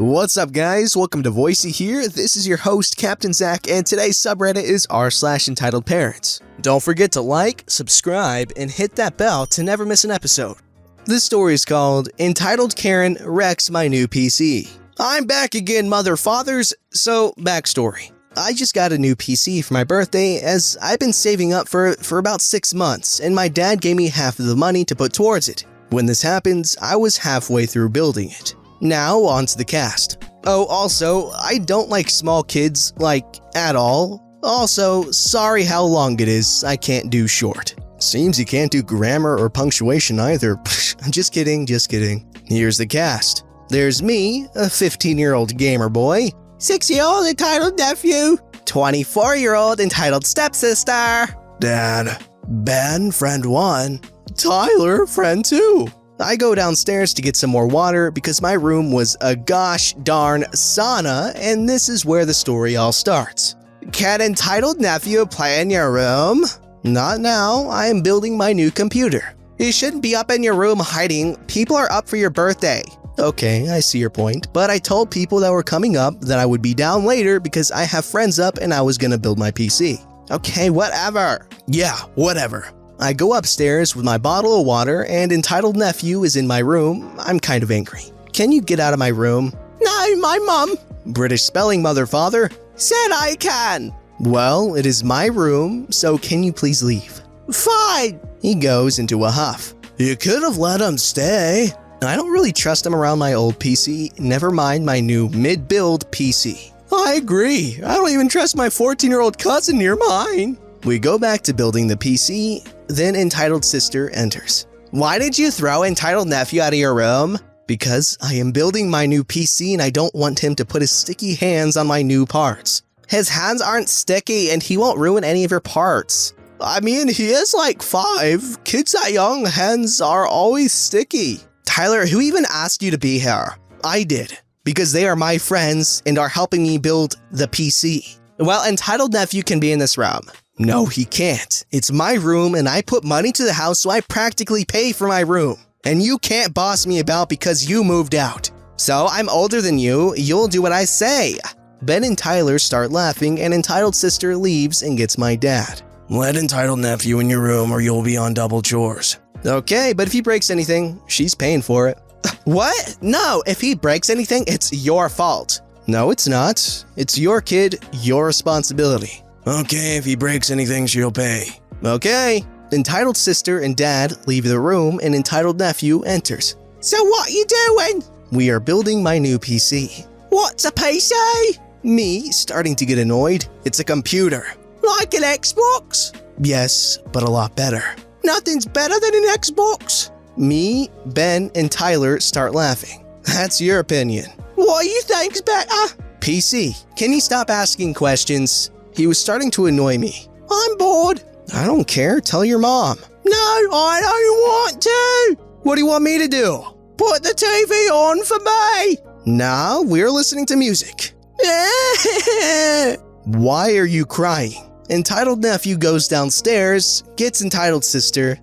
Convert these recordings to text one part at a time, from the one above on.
What's up guys, welcome to Voicey here. This is your host Captain Zach, and today's subreddit is r/EntitledParents. Don't forget to like, subscribe, and hit that bell to never miss an episode. This story is called Entitled Karen Wrecks My New PC. I'm back again, mother fathers. So, backstory. I just got a new PC for my birthday as I've been saving up for about 6 months, and my dad gave me half of the money to put towards it. When this happens, I was halfway through building it. Now, on to the cast. Oh, also, I don't like small kids, like, at all. Also, sorry how long it is, I can't do short. Seems you can't do grammar or punctuation either. Just kidding. Here's the cast. There's me, a 15-year-old gamer boy, 6-year-old entitled nephew, 24-year-old entitled stepsister, Dad, Ben, friend 1, Tyler, friend 2. I go downstairs to get some more water because my room was a gosh darn sauna, and this is where the story all starts. Can entitled nephew play in your room? Not now, I am building my new computer. You shouldn't be up in your room hiding, people are up for your birthday. Okay, I see your point, but I told people that were coming up that I would be down later because I have friends up and I was gonna build my PC. Okay, whatever. Yeah, whatever. I go upstairs with my bottle of water and entitled nephew is in my room. I'm kind of angry. Can you get out of my room? No, my mom, British spelling mother father, said I can. Well, it is my room, so can you please leave? Fine. He goes into a huff. You could have let him stay. I don't really trust him around my old PC, never mind my new mid-build PC. I agree. I don't even trust my 14-year-old cousin near mine. We go back to building the PC, then entitled sister enters. Why did you throw entitled nephew out of your room? Because I am building my new PC and I don't want him to put his sticky hands on my new parts. His hands aren't sticky and he won't ruin any of your parts. I mean, he is like 5. Kids that young, hands are always sticky. Tyler, who even asked you to be here? I did, because they are my friends and are helping me build the PC. Well, entitled nephew can be in this room. No, he can't. It's my room and I put money to the house, so I practically pay for my room. And you can't boss me about because you moved out. So I'm older than you, you'll do what I say. Ben and Tyler start laughing and entitled sister leaves and gets my dad. Let entitled nephew in your room or you'll be on double chores. Okay, but if he breaks anything, she's paying for it. What? No, if he breaks anything, it's your fault. No, it's not. It's your kid, your responsibility. Okay, if he breaks anything, she'll pay. Okay. Entitled sister and dad leave the room and entitled nephew enters. So what are you doing? We are building my new PC. What's a PC? Me, starting to get annoyed. It's a computer. Like an Xbox? Yes, but a lot better. Nothing's better than an Xbox. Me, Ben, and Tyler start laughing. That's your opinion. What do you think's better? PC, can you stop asking questions? He was starting to annoy me. I'm bored. I don't care, tell your mom. No, I don't want to. What do you want me to do? Put the TV on for me. No, we're listening to music. Why are you crying? Entitled nephew goes downstairs, gets entitled sister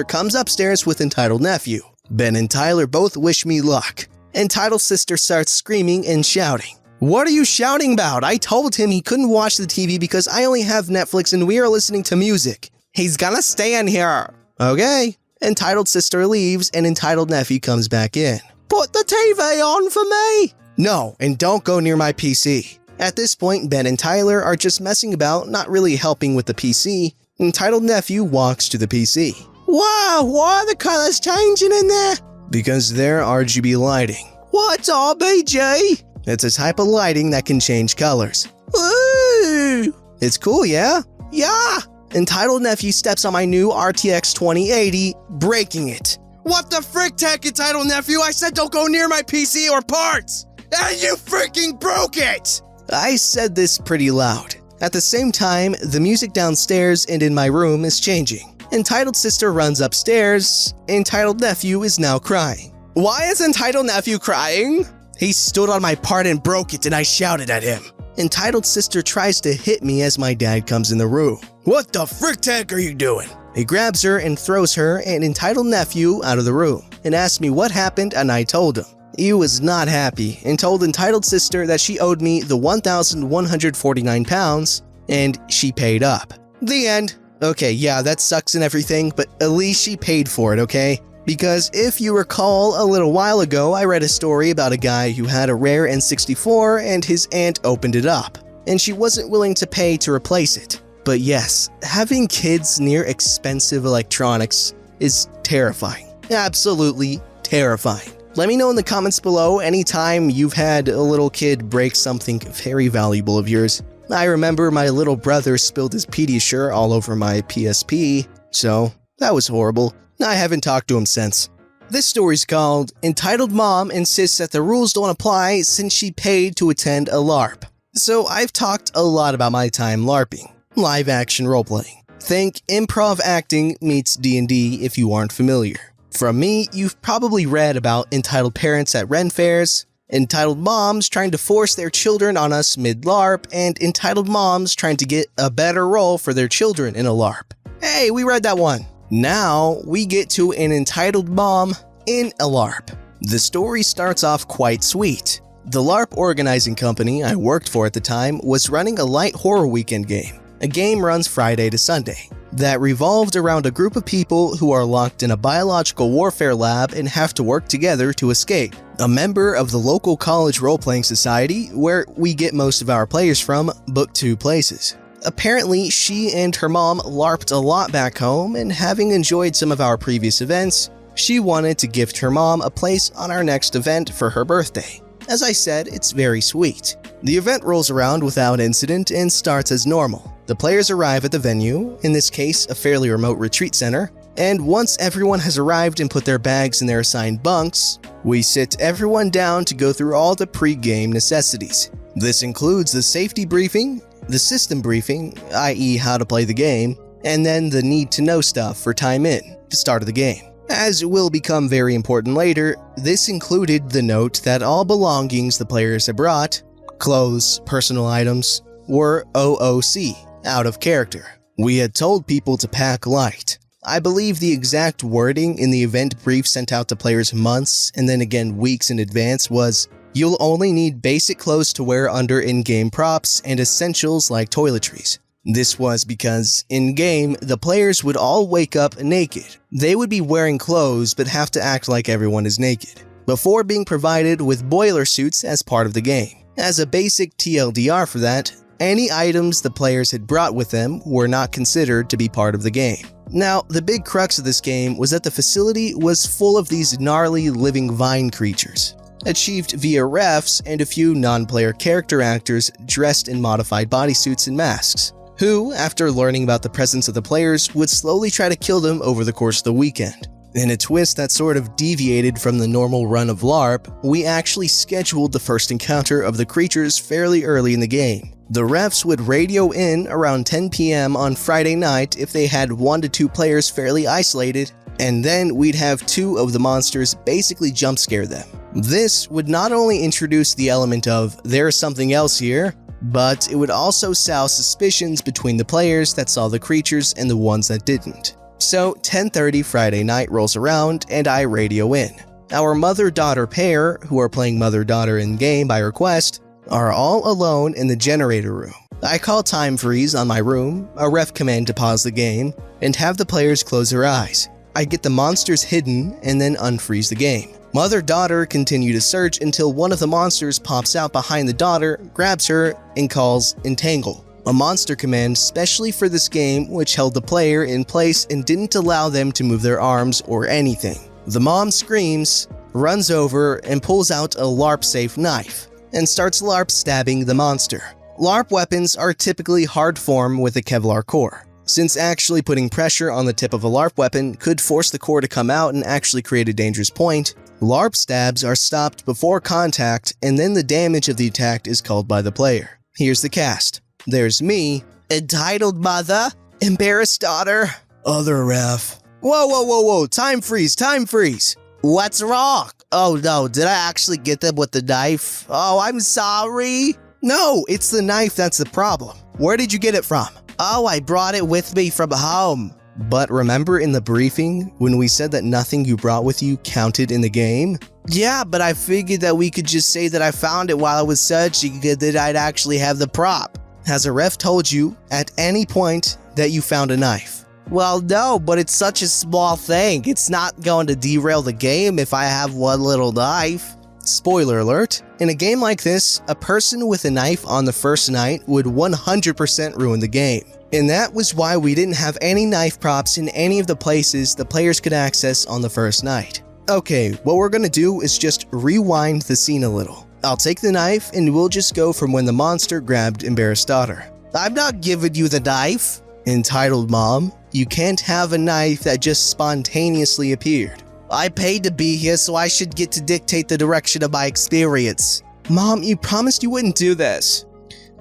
comes upstairs with entitled nephew. Ben and Tyler both wish me luck. Entitled sister starts screaming and shouting. What are you shouting about? I told him he couldn't watch the TV because I only have Netflix and we are listening to music. He's gonna stay in here. Okay. Entitled sister leaves and entitled nephew comes back in. Put the TV on for me. No, and don't go near my PC. At this point, Ben and Tyler are just messing about, not really helping with the PC. Entitled nephew walks to the PC. Wow, why are the colors changing in there? Because they're RGB lighting. What's RBG? It's a type of lighting that can change colors. Ooh! It's cool, yeah? Yeah! Entitled nephew steps on my new RTX 2080, breaking it. What the frick, tech, entitled nephew? I said don't go near my PC or parts! And you freaking broke it! I said this pretty loud. At the same time, the music downstairs and in my room is changing. Entitled sister runs upstairs. Entitled nephew is now crying. Why is entitled nephew crying? He stood on my part and broke it and I shouted at him. Entitled sister tries to hit me as my dad comes in the room. What the frick tech are you doing? He grabs her and throws her and entitled nephew out of the room and asks me what happened and I told him. He was not happy and told entitled sister that she owed me the £1,149 and she paid up. The end. Okay, yeah, that sucks and everything, but at least she paid for it, okay? Because if you recall, a little while ago, I read a story about a guy who had a rare N64 and his aunt opened it up, and she wasn't willing to pay to replace it. But yes, having kids near expensive electronics is terrifying. Absolutely terrifying. Let me know in the comments below anytime you've had a little kid break something very valuable of yours. I remember my little brother spilled his Pediasure all over my PSP, so that was horrible. I haven't talked to him since. This story's called Entitled Mom Insists That the Rules Don't Apply Since She Paid to Attend a LARP. So I've talked a lot about my time LARPing, live action roleplaying. Think improv acting meets D&D if you aren't familiar. From me, you've probably read about entitled parents at Ren fairs, entitled moms trying to force their children on us mid-LARP, and entitled moms trying to get a better role for their children in a LARP. Hey, we read that one. Now we get to an entitled mom in a LARP. The story starts off quite sweet. The LARP organizing company I worked for at the time was running a light horror weekend game. A game runs Friday to Sunday that revolved around a group of people who are locked in a biological warfare lab and have to work together to escape. A member of the local college role-playing society, where we get most of our players from, booked 2 places. Apparently, she and her mom LARPed a lot back home, and having enjoyed some of our previous events, she wanted to gift her mom a place on our next event for her birthday. As I said, it's very sweet. The event rolls around without incident and starts as normal. The players arrive at the venue, in this case a fairly remote retreat center, and once everyone has arrived and put their bags in their assigned bunks, we sit everyone down to go through all the pre-game necessities. This includes the safety briefing, the system briefing, i.e. how to play the game, and then the need-to-know stuff for time in, the start of the game. As will become very important later, this included the note that all belongings the players had brought, clothes, personal items, were OOC, out of character. We had told people to pack light. I believe the exact wording in the event brief sent out to players months and then again weeks in advance was, "You'll only need basic clothes to wear under in-game props and essentials like toiletries." This was because, in-game, the players would all wake up naked. They would be wearing clothes but have to act like everyone is naked, before being provided with boiler suits as part of the game. As a basic TLDR for that, any items the players had brought with them were not considered to be part of the game. Now, the big crux of this game was that the facility was full of these gnarly living vine creatures, achieved via refs and a few non-player character actors dressed in modified bodysuits and masks, who, after learning about the presence of the players, would slowly try to kill them over the course of the weekend. In a twist that sort of deviated from the normal run of LARP, we actually scheduled the first encounter of the creatures fairly early in the game. The refs would radio in around 10 PM on Friday night if they had 1 to 2 players fairly isolated, and then we'd have 2 of the monsters basically jump scare them. This would not only introduce the element of "there's something else here," but it would also sow suspicions between the players that saw the creatures and the ones that didn't. So 10:30 Friday night rolls around and I radio in. Our mother-daughter pair, who are playing mother-daughter in-game by request, are all alone in the generator room. I call time freeze on my room, a ref command to pause the game, and have the players close their eyes. I get the monsters hidden and then unfreeze the game. Mother-daughter continue to search until one of the monsters pops out behind the daughter, grabs her, and calls entangle, a monster command specially for this game which held the player in place and didn't allow them to move their arms or anything. The mom screams, runs over, and pulls out a LARP-safe knife, and starts LARP stabbing the monster. LARP weapons are typically hard form with a Kevlar core, since actually putting pressure on the tip of a LARP weapon could force the core to come out and actually create a dangerous point. LARP stabs are stopped before contact, and then the damage of the attack is called by the player. Here's the cast. There's me, entitled mother, embarrassed daughter, other ref. Whoa, time freeze. What's wrong? Oh no, did I actually get them with the knife? Oh, I'm sorry. No, it's the knife that's the problem. Where did you get it from? Oh, I brought it with me from home. But remember in the briefing when we said that nothing you brought with you counted in the game? Yeah, but I figured that we could just say that I found it while I was searching and that I'd actually have the prop. Has a ref told you at any point that you found a knife? Well, no, but it's such a small thing. It's not going to derail the game if I have one little knife. Spoiler alert, in a game like this, a person with a knife on the first night would 100% ruin the game. And that was why we didn't have any knife props in any of the places the players could access on the first night. Okay, what we're gonna do is just rewind the scene a little. I'll take the knife and we'll just go from when the monster grabbed Embarrassed Daughter. I'm not giving you the knife. Entitled Mom, you can't have a knife that just spontaneously appeared. I paid to be here, so I should get to dictate the direction of my experience. Mom, you promised you wouldn't do this.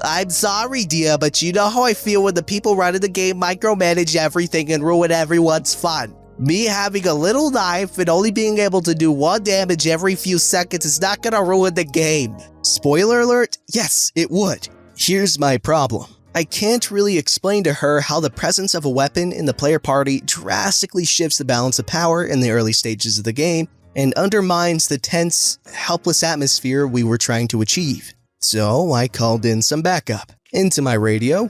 I'm sorry, dear, but you know how I feel when the people running the game micromanage everything and ruin everyone's fun. Me having a little knife and only being able to do 1 damage every few seconds is not gonna ruin the game. Spoiler alert, yes, it would. Here's my problem. I can't really explain to her how the presence of a weapon in the player party drastically shifts the balance of power in the early stages of the game and undermines the tense, helpless atmosphere we were trying to achieve. So I called in some backup. Into my radio.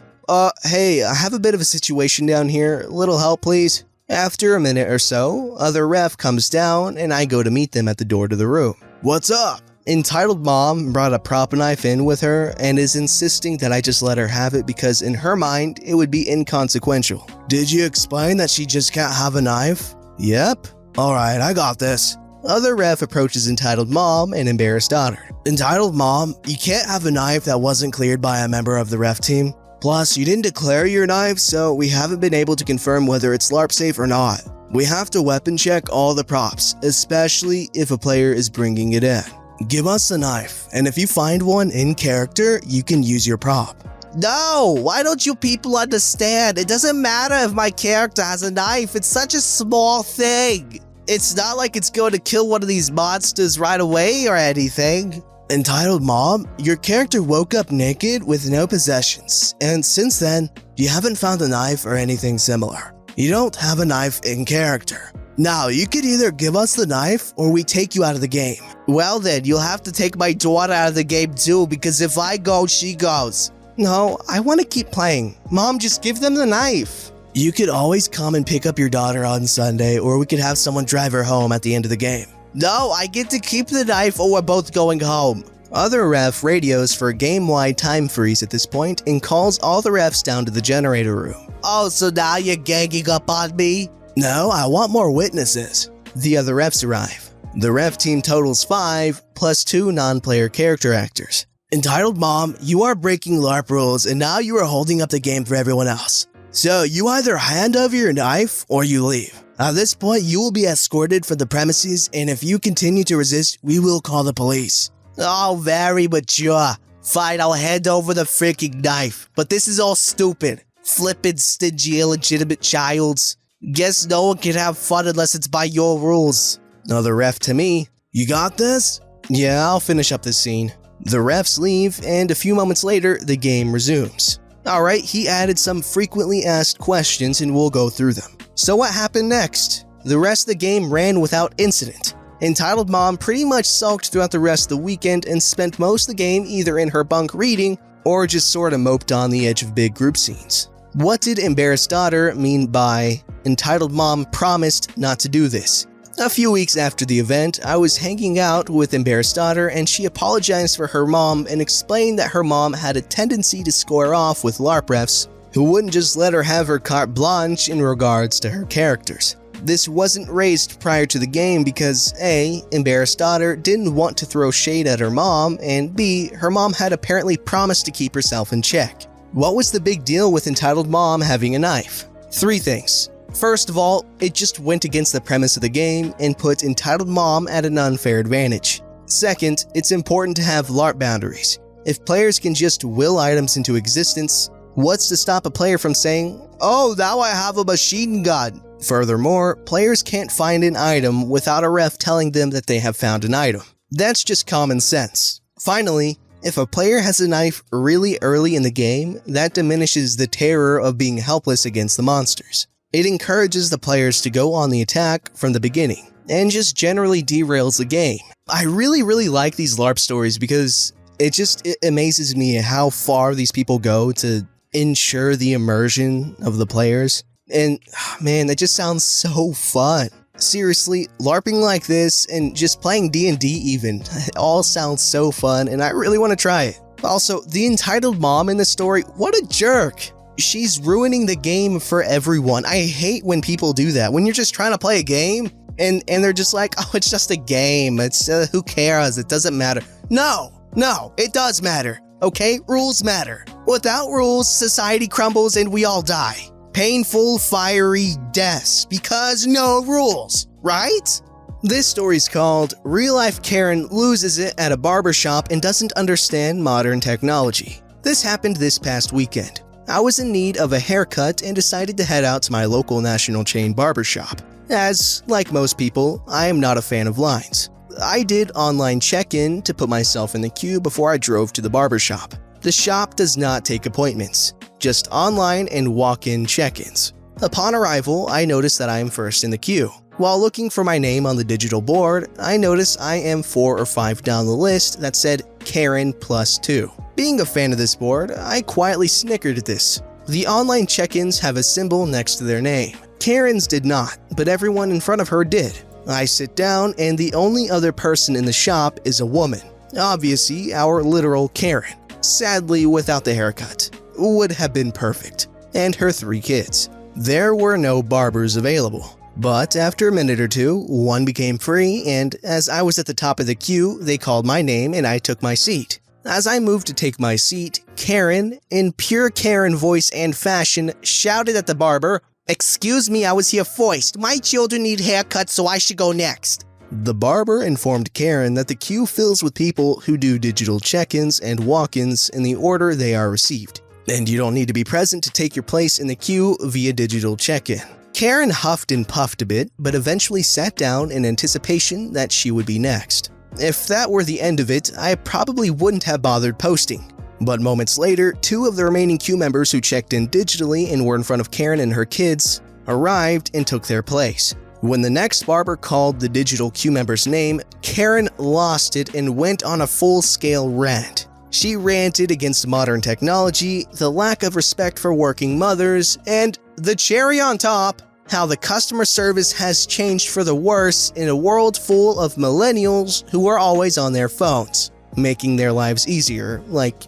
Hey, I have a bit of a situation down here. Little help, please? After a minute or so, other ref comes down and I go to meet them at the door to the room. What's up? Entitled Mom brought a prop knife in with her and is insisting that I just let her have it because in her mind, it would be inconsequential. Did you explain that she just can't have a knife? Yep. Alright, I got this. Other ref approaches Entitled Mom and Embarrassed Daughter. Entitled Mom, you can't have a knife that wasn't cleared by a member of the ref team. Plus, you didn't declare your knife, so we haven't been able to confirm whether it's LARP safe or not. We have to weapon check all the props, especially if a player is bringing it in. Give us the knife, and if you find one in character, you can use your prop. No, why don't you people understand? It doesn't matter if my character has a knife, it's such a small thing. It's not like it's going to kill one of these monsters right away or anything. Entitled Mom, your character woke up naked with no possessions, and since then, you haven't found a knife or anything similar. You don't have a knife in character. Now, you could either give us the knife or we take you out of the game. Well then, you'll have to take my daughter out of the game too, because if I go, she goes. No, I want to keep playing. Mom, just give them the knife. You could always come and pick up your daughter on Sunday, or we could have someone drive her home at the end of the game. No, I get to keep the knife or we're both going home. Other ref radios for a game-wide time freeze at this point and calls all the refs down to the generator room. Oh, so now you're ganging up on me? No, I want more witnesses. The other refs arrive. The ref team totals 5, plus 2 non-player character actors. Entitled Mom, you are breaking LARP rules and now you are holding up the game for everyone else. So you either hand over your knife or you leave. At this point, you will be escorted from the premises, and if you continue to resist, we will call the police. Oh, very mature. Fine, I'll hand over the freaking knife. But this is all stupid. Flippin' stingy, illegitimate childs. Guess no one can have fun unless it's by your rules. Another ref to me. You got this? Yeah, I'll finish up this scene. The refs leave, and a few moments later, the game resumes. Alright, he added some frequently asked questions and we'll go through them. So what happened next? The rest of the game ran without incident. Entitled Mom pretty much sulked throughout the rest of the weekend and spent most of the game either in her bunk reading or just sorta moped on the edge of big group scenes. What did Embarrassed Daughter mean by Entitled Mom promised not to do this? A few weeks after the event, I was hanging out with Embarrassed Daughter and she apologized for her mom and explained that her mom had a tendency to square off with LARP refs who wouldn't just let her have her carte blanche in regards to her characters. This wasn't raised prior to the game because A, Embarrassed Daughter didn't want to throw shade at her mom, and B, her mom had apparently promised to keep herself in check. What was the big deal with Entitled Mom having a knife? 3 things. First of all, it just went against the premise of the game and put Entitled Mom at an unfair advantage. Second, it's important to have LARP boundaries. If players can just will items into existence, what's to stop a player from saying, "Oh, now I have a machine gun"? Furthermore, players can't find an item without a ref telling them that they have found an item. That's just common sense. Finally, if a player has a knife really early in the game, that diminishes the terror of being helpless against the monsters. It encourages the players to go on the attack from the beginning, and just generally derails the game. I really like these LARP stories because it amazes me how far these people go to ensure the immersion of the players. And man, that just sounds so fun. Seriously, LARPing like this and just playing D&D even, it all sounds so fun and I really want to try it. Also, the entitled mom in this story, what a jerk. She's ruining the game for everyone. I hate when people do that. When you're just trying to play a game and they're just like, oh, it's just a game. It's who cares? It doesn't matter. No, it does matter. Okay, rules matter. Without rules, society crumbles and we all die. Painful, fiery deaths because no rules, right? This story's called Real Life Karen Loses It at a Barbershop and Doesn't Understand Modern Technology. This happened this past weekend. I was in need of a haircut and decided to head out to my local national chain barbershop. As, like most people, I am not a fan of lines. I did online check-in to put myself in the queue before I drove to the barbershop. The shop does not take appointments, just online and walk-in check-ins. Upon arrival, I notice that I am first in the queue. While looking for my name on the digital board, I notice I am 4 or 5 down the list that said Karen +2. Being a fan of this board, I quietly snickered at this. The online check-ins have a symbol next to their name. Karen's did not, but everyone in front of her did. I sit down and the only other person in the shop is a woman. Obviously, our literal Karen. Sadly, without the haircut. Would have been perfect. And her 3 kids. There were no barbers available. But after a minute or two, one became free, and as I was at the top of the queue, they called my name and I took my seat. As I moved to take my seat, Karen, in pure Karen voice and fashion, shouted at the barber, "Excuse me, I was here first. My children need haircuts, so I should go next." The barber informed Karen that the queue fills with people who do digital check-ins and walk-ins in the order they are received, and you don't need to be present to take your place in the queue via digital check-in. Karen huffed and puffed a bit, but eventually sat down in anticipation that she would be next. If that were the end of it, I probably wouldn't have bothered posting. But moments later, 2 of the remaining queue members who checked in digitally and were in front of Karen and her kids arrived and took their place. When the next barber called the digital queue member's name, Karen lost it and went on a full-scale rant. She ranted against modern technology, the lack of respect for working mothers, and the cherry on top, how the customer service has changed for the worse in a world full of millennials who are always on their phones, making their lives easier, like,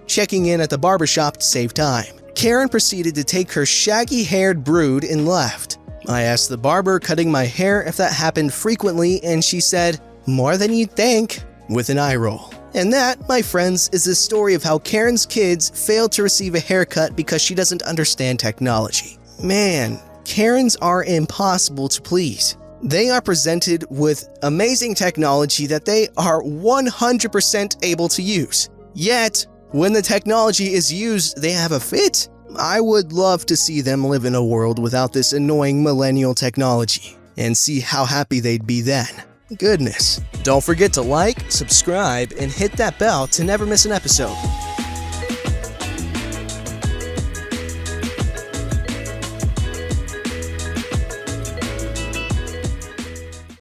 checking in at the barbershop to save time. Karen proceeded to take her shaggy-haired brood and left. I asked the barber cutting my hair if that happened frequently, and she said, "More than you'd think," with an eye roll. And that, my friends, is the story of how Karen's kids failed to receive a haircut because she doesn't understand technology. Man, Karens are impossible to please. They are presented with amazing technology that they are 100% able to use. Yet, when the technology is used, they have a fit? I would love to see them live in a world without this annoying millennial technology, and see how happy they'd be then. Goodness. Don't forget to like, subscribe, and hit that bell to never miss an episode.